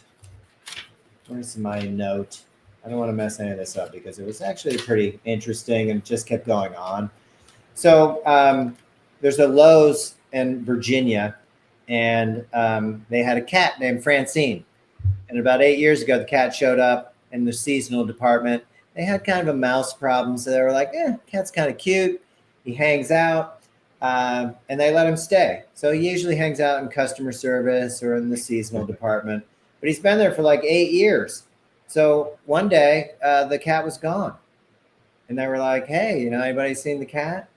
Where's my note? I don't want to mess any of this up because it was actually pretty interesting and just kept going on. So there's a Lowe's in Virginia, and they had a cat named Francine. And about 8 years ago, the cat showed up in the seasonal department. They had kind of a mouse problem, so they were like, cat's kind of cute. He hangs out. and they let him stay. So he usually hangs out in customer service or in the seasonal department, but he's been there for like 8 years. So one day, the cat was gone, and they were like, "Hey, anybody seen the cat?"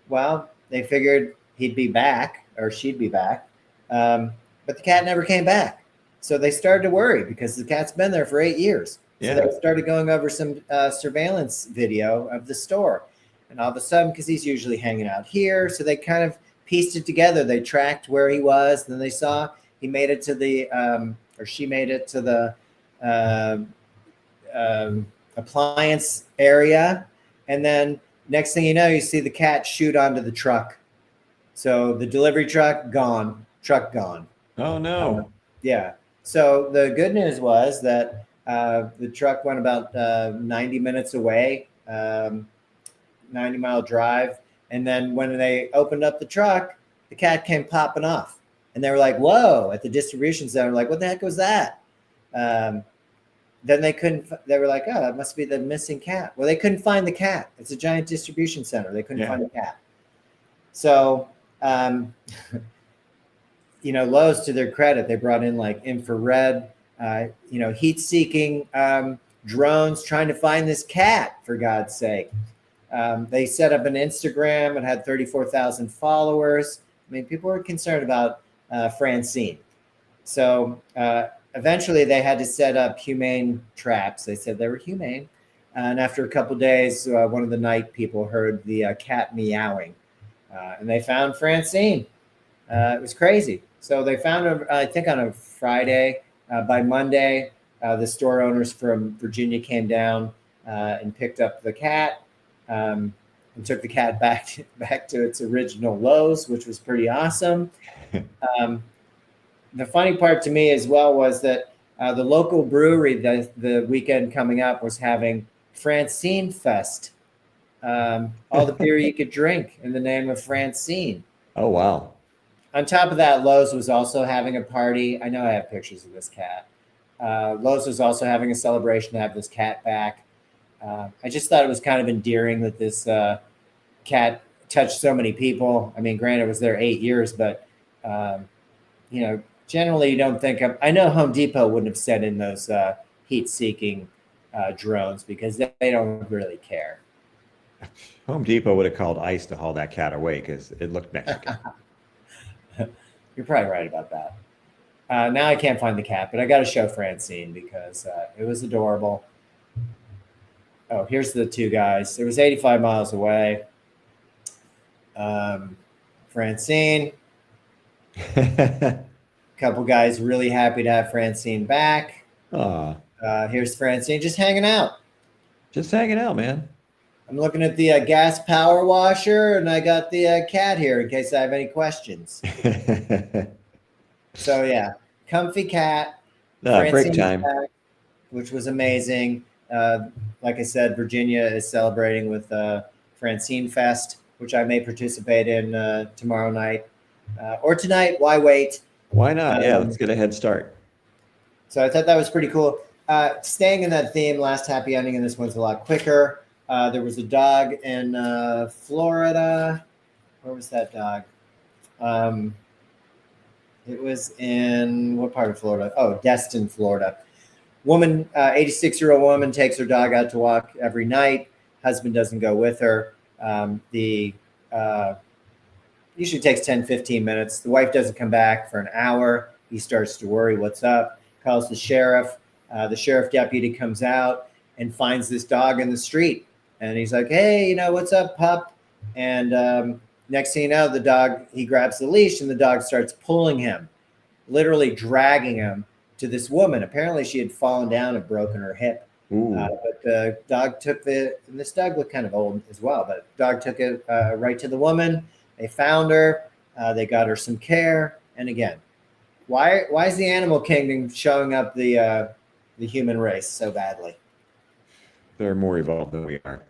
Well, they figured he'd be back or she'd be back, but the cat never came back. So they started to worry because the cat's been there for 8 years. So Yeah. they started going over some surveillance video of the store. And all of a sudden, because he's usually hanging out here, so they kind of pieced it together. They tracked where he was. Then they saw he made it to the, or she made it to the appliance area. And then next thing you know, you see the cat shoot onto the truck. So the delivery truck gone. Oh no. Yeah. So the good news was that the truck went about 90 minutes away, 90-mile drive. And then when they opened up the truck, the cat came popping off. And they were like, whoa, at the distribution center, like, what the heck was that? Then they were like, oh, that must be the missing cat. Well, they couldn't find the cat. It's a giant distribution center. They couldn't find the cat. So, Lowe's, to their credit, they brought in like infrared, heat-seeking drones trying to find this cat, for God's sake. They set up an Instagram. It had 34,000 followers. I mean, people were concerned about Francine. So eventually they had to set up humane traps. They said they were humane. And after a couple of days, one of the night people heard the cat meowing. And they found Francine. It was crazy. So they found her, I think, on a Friday. By Monday, the store owners from Virginia came down and picked up the cat and took the cat back to its original Lowe's, which was pretty awesome. The funny part to me as well was that the local brewery the weekend coming up was having Francine Fest. All the beer you could drink in the name of Francine. Oh, wow. On top of that, Lowe's was also having a party. I know I have pictures of this cat. Lowe's was also having a celebration to have this cat back. I just thought it was kind of endearing that this cat touched so many people. I mean, granted, it was there 8 years, but, generally you don't think of, I know Home Depot wouldn't have sent in those heat-seeking drones because they don't really care. Home Depot would have called ICE to haul that cat away because it looked Mexican. You're probably right about that. Now I can't find the cat, but I got to show Francine because it was adorable. Oh, here's the two guys. It was 85 miles away. Francine. Couple guys really happy to have Francine back. Here's Francine just hanging out. Just hanging out, man. I'm looking at the gas power washer, and I got the cat here in case I have any questions. So, yeah, comfy cat. Break time. Back, which was amazing. Like I said, Virginia is celebrating with Francine Fest, which I may participate in tomorrow night. Or tonight. Why wait? Why not? Yeah, let's get a head start. So I thought that was pretty cool. Staying in that theme, last happy ending, and this one's a lot quicker. There was a dog in Florida. Where was that dog? It was in what part of Florida? Oh, Destin, Florida. Woman, 86-year-old woman takes her dog out to walk every night. Husband doesn't go with her. Usually takes 10, 15 minutes. The wife doesn't come back for an hour. He starts to worry, what's up? Calls the sheriff. The sheriff deputy comes out and finds this dog in the street. And he's like, hey, what's up, pup? And next thing you know, the dog, he grabs the leash and the dog starts pulling him, literally dragging him to this woman. Apparently she had fallen down and broken her hip. But the dog took and this dog looked kind of old as well, but the dog took it right to the woman. They found her. They got her some care. And again, why is the animal kingdom showing up the human race so badly? They're more evolved than we are.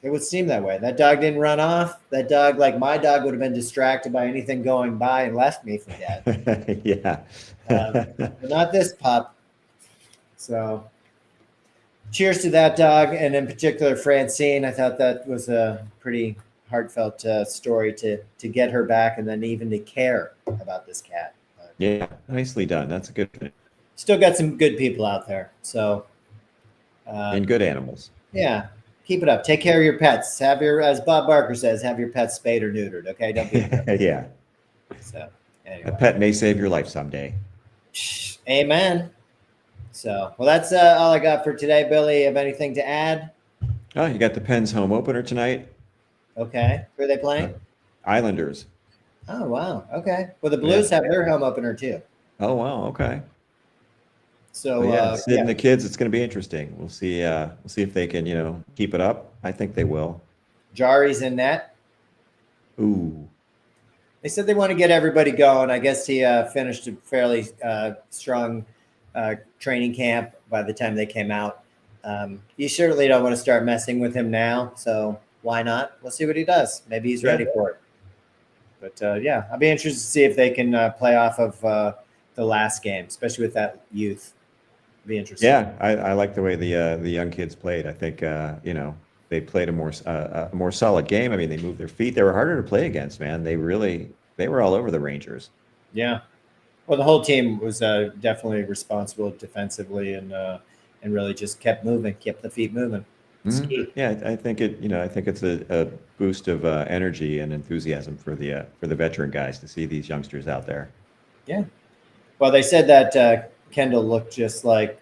It would seem that way. That dog didn't run off. That dog, like my dog, would have been distracted by anything going by and left me for dead. Yeah. But not this pup. So cheers to that dog. And in particular, Francine. I thought that was a pretty heartfelt story to get her back, and then even to care about this cat. But Yeah, nicely done. That's a good thing. still got some good people out there. So And good animals. yeah, keep it up. Take care of your pets. Have your, as Bob Barker says, have your pets spayed or neutered. Okay, don't be. Yeah. So A anyway, pet may save your life someday. amen. So well, that's all I got for today. Billy, have anything to add? Oh, you got the Pens home opener tonight. Okay, who are they playing? Islanders. Oh wow. Okay. Well, the Yeah. Blues have their home opener too. Oh wow. Okay. So Yeah, Sid and the kids. It's going to be interesting. We'll see. We'll see if they can, keep it up. I think they will. Jari's in net. Ooh. They said they want to get everybody going. I guess he finished a fairly strong training camp by the time they came out. You certainly don't want to start messing with him now. So why not? We'll see what he does. Maybe he's ready for it. But yeah, I'll be interested to see if they can play off of the last game, especially with that youth. Be interesting. Yeah, I like the way the young kids played. I think they played a more solid game. I mean, they moved their feet. They were harder to play against, man. They were all over the Rangers. Yeah. Well, the whole team was definitely responsible defensively and really just kept moving, kept the feet moving. Mm-hmm. Yeah, I think it's a boost of energy and enthusiasm for the veteran guys to see these youngsters out there. Yeah. Well, they said that Kendall looked just like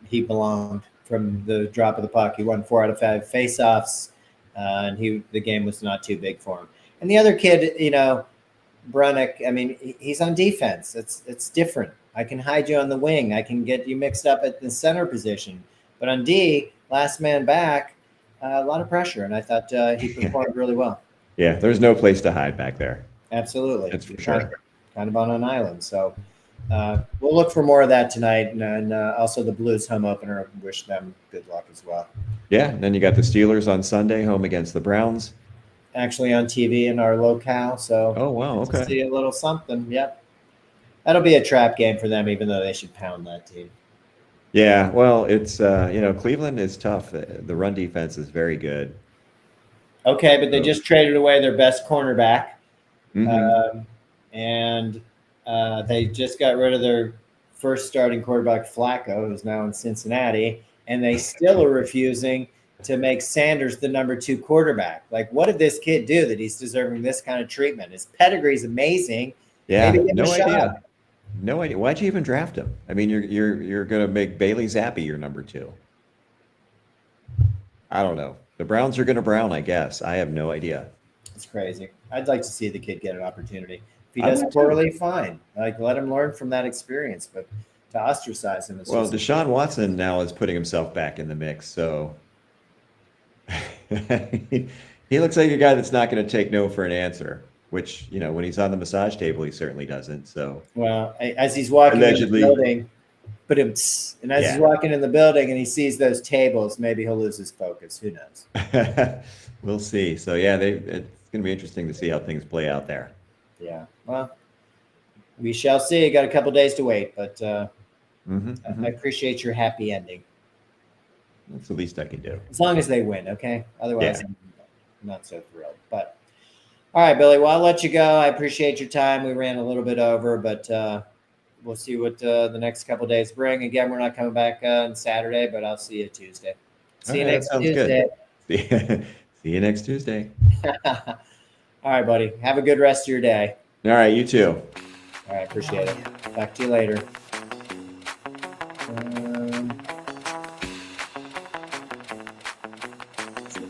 he belonged from the drop of the puck. He won 4 out of 5 faceoffs, and the game was not too big for him. And the other kid, Brunick, I mean, he's on defense. It's different. I can hide you on the wing. I can get you mixed up at the center position. But on D, last man back, a lot of pressure, and I thought he performed really well. Yeah, there's no place to hide back there. Absolutely. That's for sure. Kind of on an island. So we'll look for more of that tonight, and also the Blues home opener. Wish them good luck as well. Yeah, and then you got the Steelers on Sunday, home against the Browns. Actually on TV in our locale, so oh wow, okay, see a little something. Yep, that'll be a trap game for them, even though they should pound that team. Yeah, well, it's Cleveland is tough. The run defense is very good. Okay, but they just traded away their best cornerback, mm-hmm. And they just got rid of their first starting quarterback, Flacco, who's now in Cincinnati, and they still are refusing to make Sanders the number 2 quarterback. Like, what did this kid do that he's deserving this kind of treatment? His pedigree is amazing. Yeah, no idea. No idea. Why'd you even draft him? I mean, you're going to make Bailey Zappi your number 2. I don't know. The Browns are going to Brown, I guess. I have no idea. It's crazy. I'd like to see the kid get an opportunity. If he does poorly, fine. Like, let him learn from that experience. But to ostracize him is Deshaun Watson now is putting himself back in the mix, so he looks like a guy that's not going to take no for an answer, which, when he's on the massage table, he certainly doesn't. So, well, as he's walking in the building, he's walking in the building and he sees those tables, maybe he'll lose his focus. Who knows? We'll see. So, yeah, it's going to be interesting to see how things play out there. Yeah. Well, we shall see. Got a couple days to wait, but I appreciate your happy ending. That's the least I can do. As long as they win, okay? Otherwise, I'm not so thrilled. But all right, Billy. Well, I'll let you go. I appreciate your time. We ran a little bit over, but we'll see what the next couple of days bring. Again, we're not coming back on Saturday, but I'll see you Tuesday. See you next Tuesday. Good. See you next Tuesday. All right, buddy. Have a good rest of your day. All right, you too. All right, appreciate it. Talk to you later.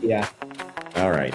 Yeah. All right.